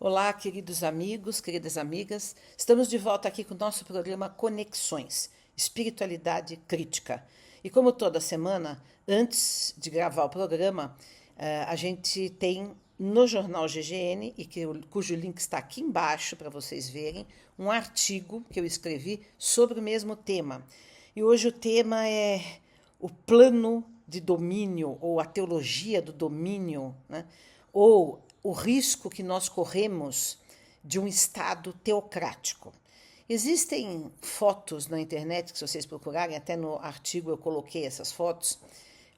Olá, queridos amigos, queridas amigas. Estamos de volta aqui com o nosso programa Conexões, Espiritualidade Crítica. E como toda semana, antes de gravar o programa, a gente tem no jornal GGN, cujo link está aqui embaixo para vocês verem, um artigo que eu escrevi sobre o mesmo tema. E hoje o tema é o plano de domínio, ou a teologia do domínio, né? Ou o risco que nós corremos de um Estado teocrático. Existem fotos na internet, que se vocês procurarem, até no artigo eu coloquei essas fotos,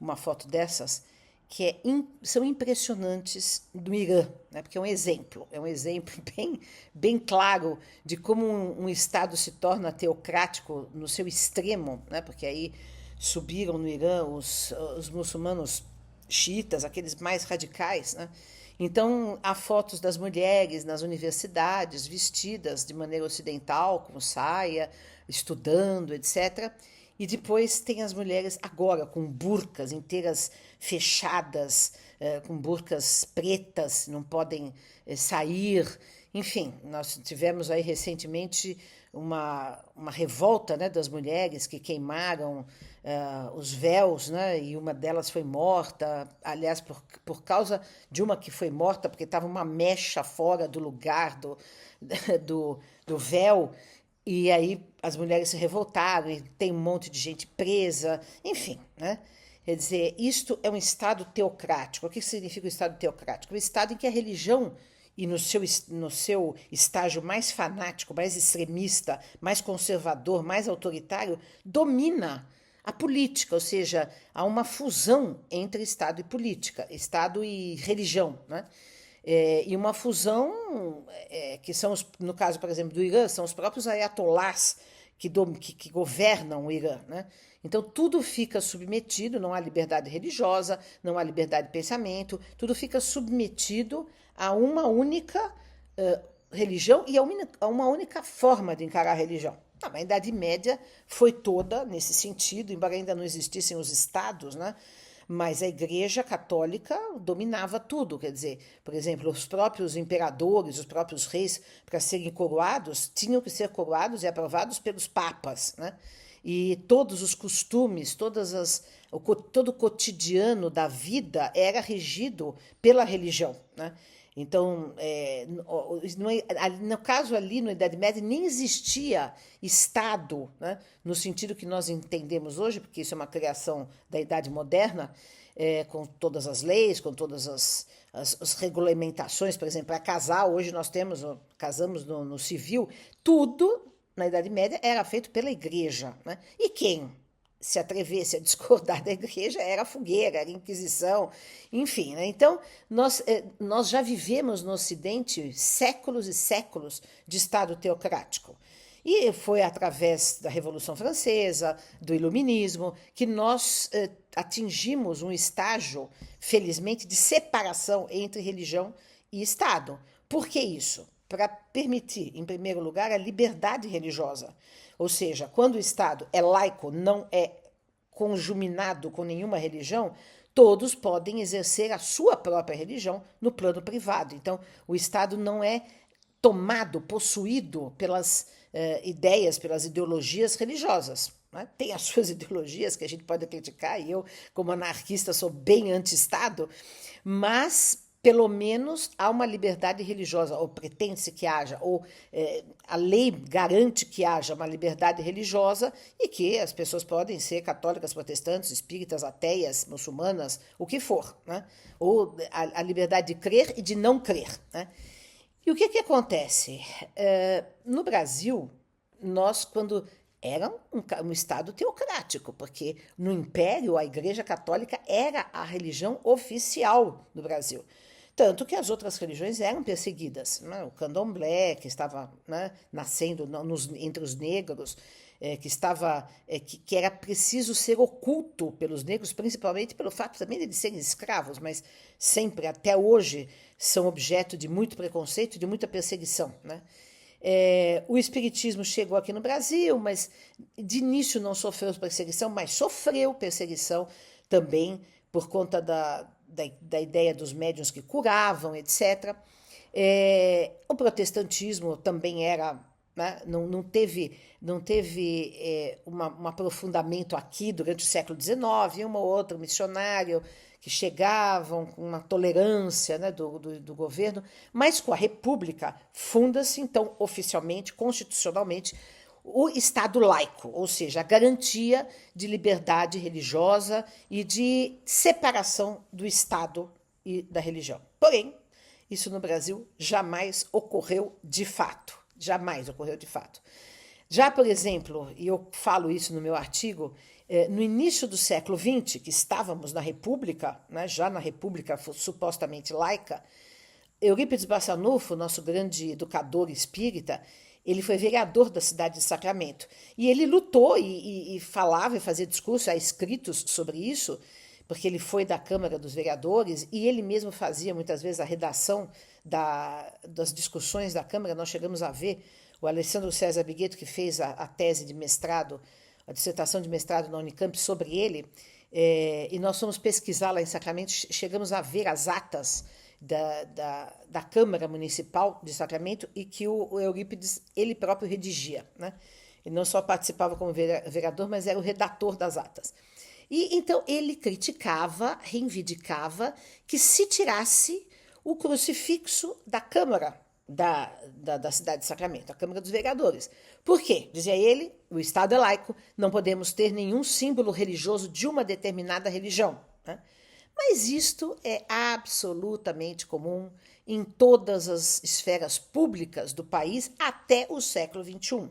uma foto dessas, que são impressionantes do Irã, né? Porque é um exemplo bem claro de como um Estado se torna teocrático no seu extremo, né? Porque aí subiram no Irã os muçulmanos xiitas, aqueles mais radicais, né? Então, há fotos das mulheres nas universidades vestidas de maneira ocidental, com saia, estudando, etc. E depois tem as mulheres agora com burcas inteiras fechadas, com burcas pretas, não podem sair. Enfim, nós tivemos aí recentemente uma revolta, né, das mulheres que queimaram os véus, né, e uma delas foi morta, aliás, por causa de uma que foi morta, porque estava uma mecha fora do lugar do véu, e aí as mulheres se revoltaram, e tem um monte de gente presa, enfim, né? Quer dizer, isto é um Estado teocrático. O que significa o Estado teocrático? O Estado em que a religião, e no seu estágio mais fanático, mais extremista, mais conservador, mais autoritário, domina a política, ou seja, há uma fusão entre Estado e política, Estado e religião, né? E uma fusão que são, no caso, por exemplo, do Irã, são os próprios ayatollahs que governam o Irã, né? Então, tudo fica submetido, não há liberdade religiosa, não há liberdade de pensamento, tudo fica submetido a uma única religião e a uma única forma de encarar a religião. A Idade Média foi toda nesse sentido, embora ainda não existissem os estados, né? Mas a Igreja Católica dominava tudo, quer dizer, por exemplo, os próprios imperadores, os próprios reis, para serem coroados, tinham que ser coroados e aprovados pelos papas, né? E todos os costumes, todo o cotidiano da vida era regido pela religião, né? Então, no caso ali, na Idade Média, nem existia Estado, né, no sentido que nós entendemos hoje, porque isso é uma criação da Idade Moderna, com todas as leis, com todas as regulamentações, por exemplo, para casar, hoje nós casamos no civil, tudo na Idade Média era feito pela igreja, né? E quem se atrevesse a discordar da igreja era a fogueira, era a Inquisição, enfim, né? Então, nós já vivemos no Ocidente séculos e séculos de Estado teocrático. E foi através da Revolução Francesa, do Iluminismo, que nós atingimos um estágio, felizmente, de separação entre religião e Estado. Por que isso? Para permitir, em primeiro lugar, a liberdade religiosa. Ou seja, quando o Estado é laico, não é conjuminado com nenhuma religião, todos podem exercer a sua própria religião no plano privado. Então, o Estado não é tomado, possuído pelas ideias, pelas ideologias religiosas. Né? Tem as suas ideologias que a gente pode criticar, e eu, como anarquista, sou bem anti-Estado, mas pelo menos há uma liberdade religiosa, ou pretende-se que haja, ou a lei garante que haja uma liberdade religiosa e que as pessoas podem ser católicas, protestantes, espíritas, ateias, muçulmanas, o que for, né? Ou a liberdade de crer e de não crer, né? E o que acontece? No Brasil, nós, quando era um Estado teocrático, porque no Império a Igreja Católica era a religião oficial do Brasil. Tanto que as outras religiões eram perseguidas. Né? O candomblé, que estava, né, nascendo entre os negros, que era preciso ser oculto pelos negros, principalmente pelo fato também de eles serem escravos, mas sempre, até hoje, são objeto de muito preconceito, de muita perseguição. Né? O espiritismo chegou aqui no Brasil, mas de início não sofreu perseguição, mas sofreu perseguição também por conta da ideia dos médiuns que curavam, etc. O protestantismo também era, né, não teve um aprofundamento aqui durante o século XIX, um ou outro missionário que chegavam com uma tolerância, né, do governo, mas com a República funda-se, então, oficialmente, constitucionalmente, o Estado laico, ou seja, a garantia de liberdade religiosa e de separação do Estado e da religião. Porém, isso no Brasil jamais ocorreu de fato. Jamais ocorreu de fato. Já, por exemplo, e eu falo isso no meu artigo, no início do século XX, que estávamos na República, né, já na República supostamente laica, Eurípides Barçanufo, nosso grande educador espírita, ele foi vereador da cidade de Sacramento. E ele lutou e falava e fazia discursos, há escritos sobre isso, porque ele foi da Câmara dos Vereadores e ele mesmo fazia muitas vezes a redação das discussões da Câmara. Nós chegamos a ver o Alessandro César Bigueto, que fez a tese de mestrado, a dissertação de mestrado na Unicamp sobre ele, e nós fomos pesquisar lá em Sacramento, chegamos a ver as atas da Câmara Municipal de Sacramento e que o Eurípides, ele próprio redigia, né? Ele não só participava como vereador, mas era o redator das atas. E então ele criticava, reivindicava que se tirasse o crucifixo da Câmara da cidade de Sacramento, a Câmara dos Vereadores. Por quê? Dizia ele, o Estado é laico, não podemos ter nenhum símbolo religioso de uma determinada religião, né? Mas isto é absolutamente comum em todas as esferas públicas do país até o século XXI.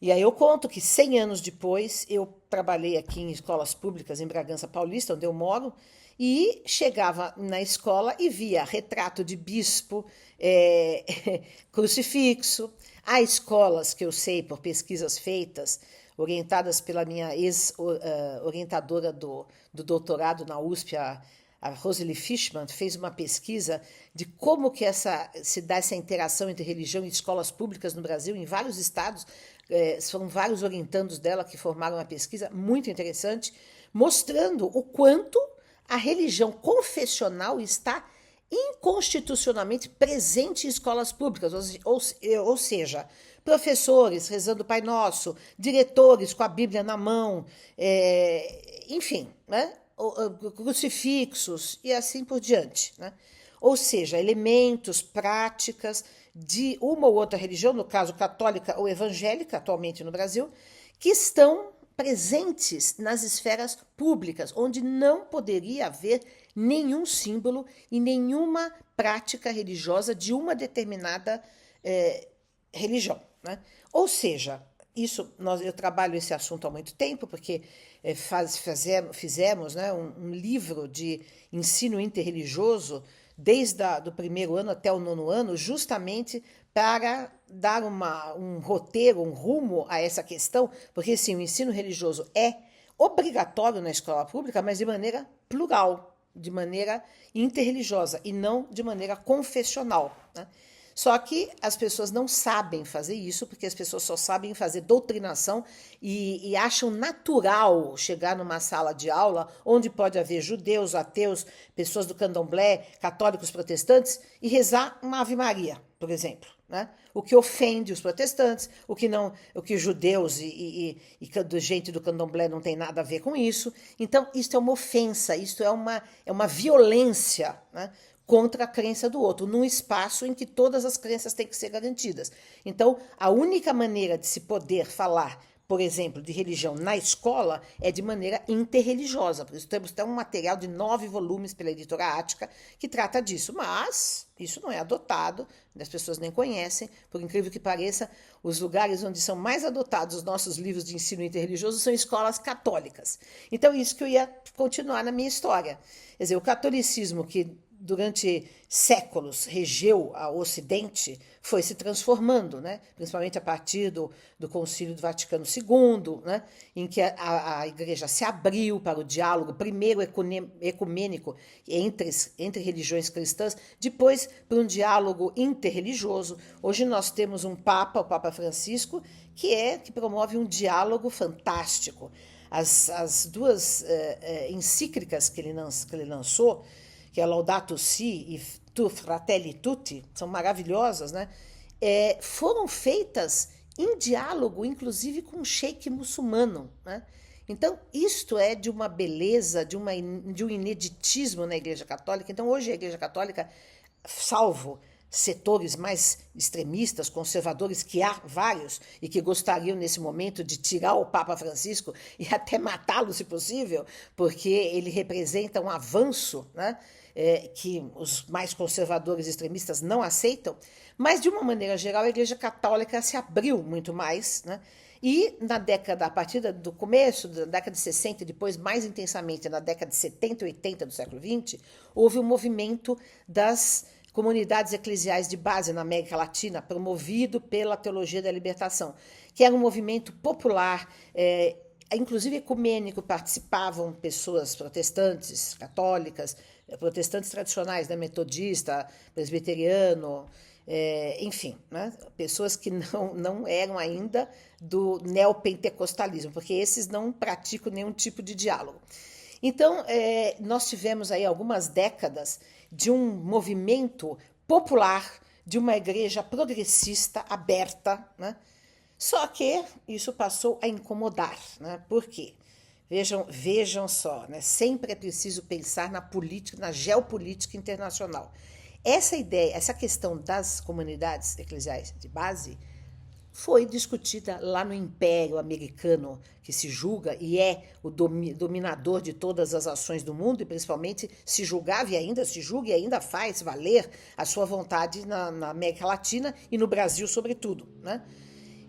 E aí eu conto que 100 anos depois eu trabalhei aqui em escolas públicas em Bragança Paulista, onde eu moro, e chegava na escola e via retrato de bispo, crucifixo. Há escolas que eu sei por pesquisas feitas, orientadas pela minha ex-orientadora do doutorado na USP, a Rosely Fishman, fez uma pesquisa de como que se dá essa interação entre religião e escolas públicas no Brasil, em vários estados. Foram vários orientandos dela que formaram uma pesquisa muito interessante, mostrando o quanto a religião confessional está inconstitucionalmente presente em escolas públicas, ou seja, professores rezando o Pai Nosso, diretores com a Bíblia na mão, enfim, né? Crucifixos e assim por diante, né? Ou seja, elementos, práticas de uma ou outra religião, no caso católica ou evangélica, atualmente no Brasil, que estão presentes nas esferas públicas, onde não poderia haver nenhum símbolo e nenhuma prática religiosa de uma determinada religião, né? Ou seja, eu trabalho esse assunto há muito tempo, porque fizemos, né, um livro de ensino interreligioso desde do primeiro ano até o 9º ano, justamente para dar um roteiro, um rumo a essa questão, porque sim, o ensino religioso é obrigatório na escola pública, mas de maneira plural, de maneira interreligiosa e não de maneira confessional, né? Só que as pessoas não sabem fazer isso, porque as pessoas só sabem fazer doutrinação e acham natural chegar numa sala de aula onde pode haver judeus, ateus, pessoas do candomblé, católicos, protestantes, e rezar uma Ave Maria, por exemplo, né? O que ofende os protestantes, o que judeus e gente do candomblé não tem nada a ver com isso. Então, isto é uma ofensa, isto é uma violência, né, contra a crença do outro, num espaço em que todas as crenças têm que ser garantidas. Então, a única maneira de se poder falar, por exemplo, de religião na escola é de maneira interreligiosa. Por isso temos até um material de 9 volumes pela editora Ática que trata disso. Mas isso não é adotado, as pessoas nem conhecem. Por incrível que pareça, os lugares onde são mais adotados os nossos livros de ensino interreligioso são escolas católicas. Então, isso que eu ia continuar na minha história. Quer dizer, o catolicismo que durante séculos regeu o Ocidente, foi se transformando, né? Principalmente a partir do Concílio do Vaticano II, né? Em que a Igreja se abriu para o diálogo, primeiro ecumênico entre religiões cristãs, depois para um diálogo interreligioso. Hoje nós temos um Papa, o Papa Francisco, que promove um diálogo fantástico. As duas encíclicas que ele lançou, que é Laudato Si Tu Fratelli Tutti, são maravilhosas, né? Foram feitas em diálogo, inclusive com um sheik muçulmano, né? Então, isto é de uma beleza, de um ineditismo na Igreja Católica. Então, hoje a Igreja Católica, salvo setores mais extremistas, conservadores, que há vários, e que gostariam nesse momento de tirar o Papa Francisco e até matá-lo, se possível, porque ele representa um avanço, né, que os mais conservadores e extremistas não aceitam, mas de uma maneira geral a Igreja Católica se abriu muito mais, né? E a partir do começo da década de 60 e depois mais intensamente na década de 70 e 80 do século XX, houve um movimento das comunidades eclesiais de base na América Latina, promovido pela Teologia da Libertação, que era um movimento popular, inclusive ecumênico, participavam pessoas protestantes, católicas, protestantes tradicionais, né, metodista, presbiteriano, enfim, né, pessoas que não eram ainda do neopentecostalismo, porque esses não praticam nenhum tipo de diálogo. Então, nós tivemos aí algumas décadas de um movimento popular, de uma igreja progressista, aberta, né? Só que isso passou a incomodar, né? Por quê? Vejam só, né? Sempre é preciso pensar na política, na geopolítica internacional. Essa ideia, essa questão das comunidades eclesiais de base foi discutida lá no Império Americano, que se julga e é o dominador de todas as ações do mundo, e principalmente se julgava e ainda se julga e ainda faz valer a sua vontade na América Latina e no Brasil, sobretudo, né?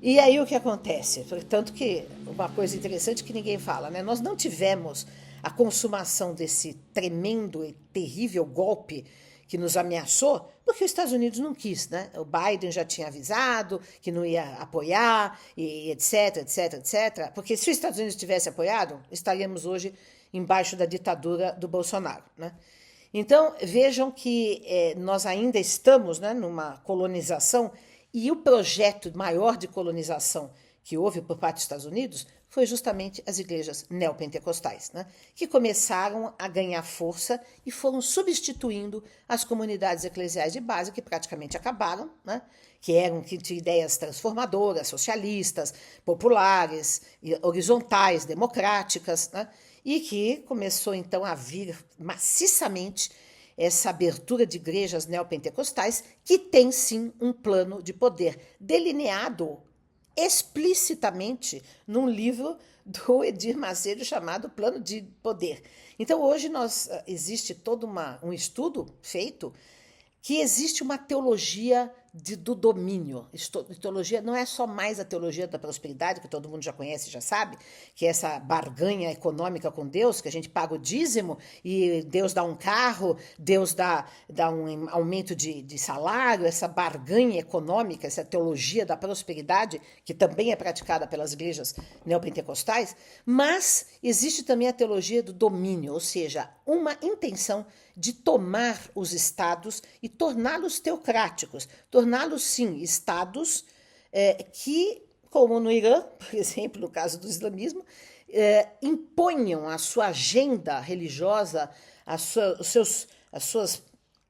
E aí o que acontece? Tanto que uma coisa interessante que ninguém fala, né? Nós não tivemos a consumação desse tremendo e terrível golpe que nos ameaçou, porque os Estados Unidos não quis, né? O Biden já tinha avisado que não ia apoiar, e etc, etc, etc. Porque se os Estados Unidos tivesse apoiado, estaríamos hoje embaixo da ditadura do Bolsonaro, né? Então, vejam que nós ainda estamos, né, numa colonização, e o projeto maior de colonização que houve por parte dos Estados Unidos foi justamente as igrejas neopentecostais, né, que começaram a ganhar força e foram substituindo as comunidades eclesiais de base, que praticamente acabaram, né, que tinham ideias transformadoras, socialistas, populares, horizontais, democráticas, né, e que começou então a vir maciçamente essa abertura de igrejas neopentecostais, que tem sim um plano de poder delineado explicitamente num livro do Edir Macedo chamado Plano de Poder. Então hoje existe todo um estudo feito que existe uma teologia do domínio. Teologia não é só mais a teologia da prosperidade, que todo mundo já conhece e já sabe, que é essa barganha econômica com Deus, que a gente paga o dízimo e Deus dá um carro, Deus dá um aumento de salário, essa barganha econômica, essa teologia da prosperidade, que também é praticada pelas igrejas neopentecostais, mas existe também a teologia do domínio, ou seja, uma intenção de tomar os estados e torná-los teocráticos, torná-los, sim, estados que, como no Irã, por exemplo, no caso do islamismo, imponham a sua agenda religiosa,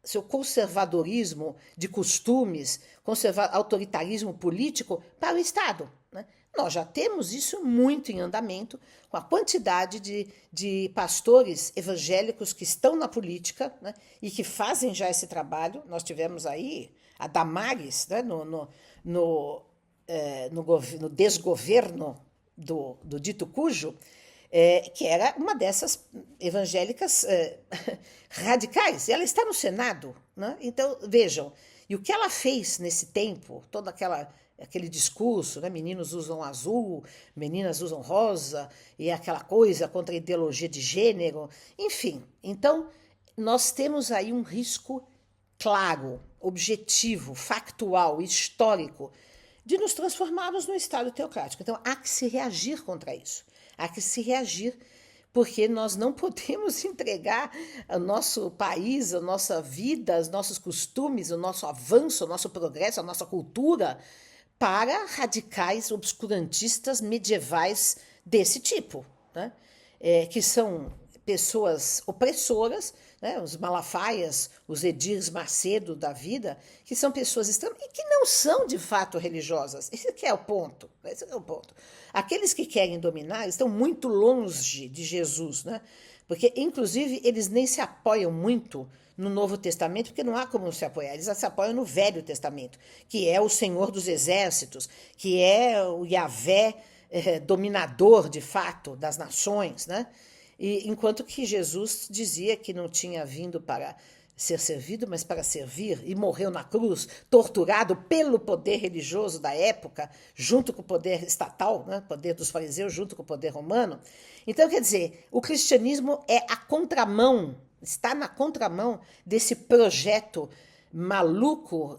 seu conservadorismo de costumes, autoritarismo político para o Estado, né? Nós já temos isso muito em andamento, com a quantidade de pastores evangélicos que estão na política, né, e que fazem já esse trabalho. Nós tivemos aí a Damares, né, no desgoverno do dito cujo, que era uma dessas evangélicas radicais. Ela está no Senado, né? Então, vejam, e o que ela fez nesse tempo, todo aquele discurso, né? Meninos usam azul, meninas usam rosa, e aquela coisa contra a ideologia de gênero, enfim. Então, nós temos aí um risco claro, objetivo, factual, histórico, de nos transformarmos num Estado teocrático. Então, há que se reagir contra isso. Há que se reagir, porque nós não podemos entregar o nosso país, a nossa vida, os nossos costumes, o nosso avanço, o nosso progresso, a nossa cultura para radicais obscurantistas medievais desse tipo, né? Que são pessoas opressoras, né, os Malafaias, os Edires Macedo da vida, que são pessoas extremas e que não são de fato religiosas. Esse que é o ponto. Esse é o ponto. Aqueles que querem dominar estão muito longe de Jesus, né? Porque, inclusive, eles nem se apoiam muito no Novo Testamento, porque não há como se apoiar. Eles se apoiam no Velho Testamento, que é o Senhor dos Exércitos, que é o Yahvé dominador, de fato, das nações, né? E, enquanto que Jesus dizia que não tinha vindo para ser servido, mas para servir, e morreu na cruz, torturado pelo poder religioso da época, junto com o poder estatal, né, o poder dos fariseus, junto com o poder romano. Então, quer dizer, o cristianismo é a contramão, está na contramão desse projeto maluco,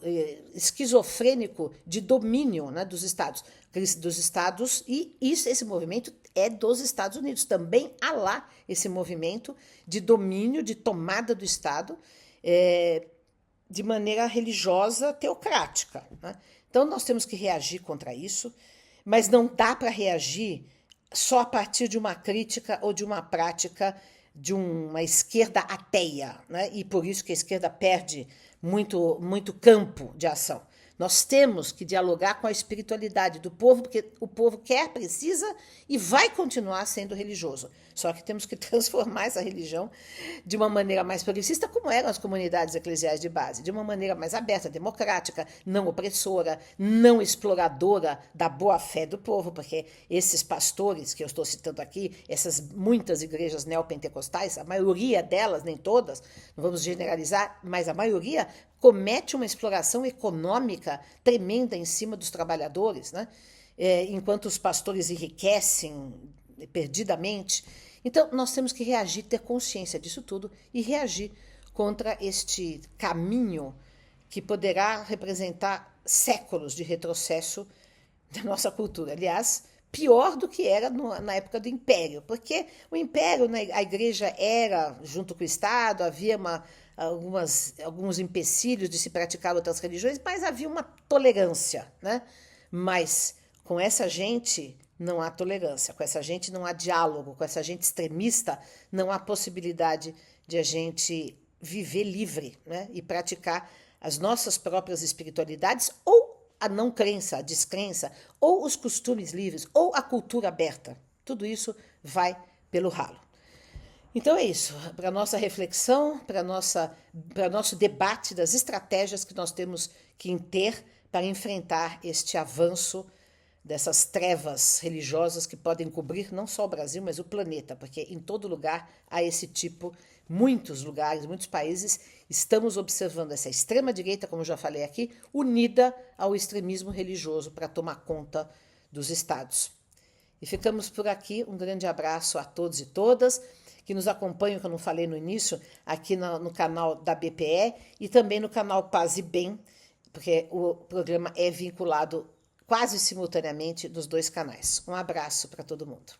esquizofrênico de domínio, né, dos estados, e esse movimento é dos Estados Unidos. Também há lá esse movimento de domínio, de tomada do Estado, de maneira religiosa, teocrática, né? Então nós temos que reagir contra isso, mas não dá para reagir só a partir de uma crítica ou de uma prática de uma esquerda ateia, né? E por isso que a esquerda perde muito campo de ação. Nós temos que dialogar com a espiritualidade do povo, porque o povo quer, precisa e vai continuar sendo religioso. Só que temos que transformar essa religião de uma maneira mais progressista, como eram as comunidades eclesiais de base, de uma maneira mais aberta, democrática, não opressora, não exploradora da boa-fé do povo, porque esses pastores que eu estou citando aqui, essas muitas igrejas neopentecostais, a maioria delas, nem todas, não vamos generalizar, mas a maioria comete uma exploração econômica tremenda em cima dos trabalhadores, né? Enquanto os pastores enriquecem perdidamente. Então, nós temos que reagir, ter consciência disso tudo e reagir contra este caminho que poderá representar séculos de retrocesso da nossa cultura. Aliás, pior do que era na época do Império, porque o Império, né, a igreja era junto com o Estado, havia alguns empecilhos de se praticar outras religiões, mas havia uma tolerância, né? Mas com essa gente não há tolerância, com essa gente não há diálogo, com essa gente extremista não há possibilidade de a gente viver livre, né? E praticar as nossas próprias espiritualidades ou a não crença, a descrença, ou os costumes livres, ou a cultura aberta. Tudo isso vai pelo ralo. Então é isso, para a nossa reflexão, para nosso debate das estratégias que nós temos que ter para enfrentar este avanço dessas trevas religiosas que podem cobrir não só o Brasil, mas o planeta, porque em todo lugar há esse tipo, muitos lugares, muitos países, estamos observando essa extrema-direita, como já falei aqui, unida ao extremismo religioso para tomar conta dos estados. E ficamos por aqui, um grande abraço a todos e todas que nos acompanham, que eu não falei no início, aqui no canal da BPE e também no canal Paz e Bem, porque o programa é vinculado quase simultaneamente nos dois canais. Um abraço para todo mundo.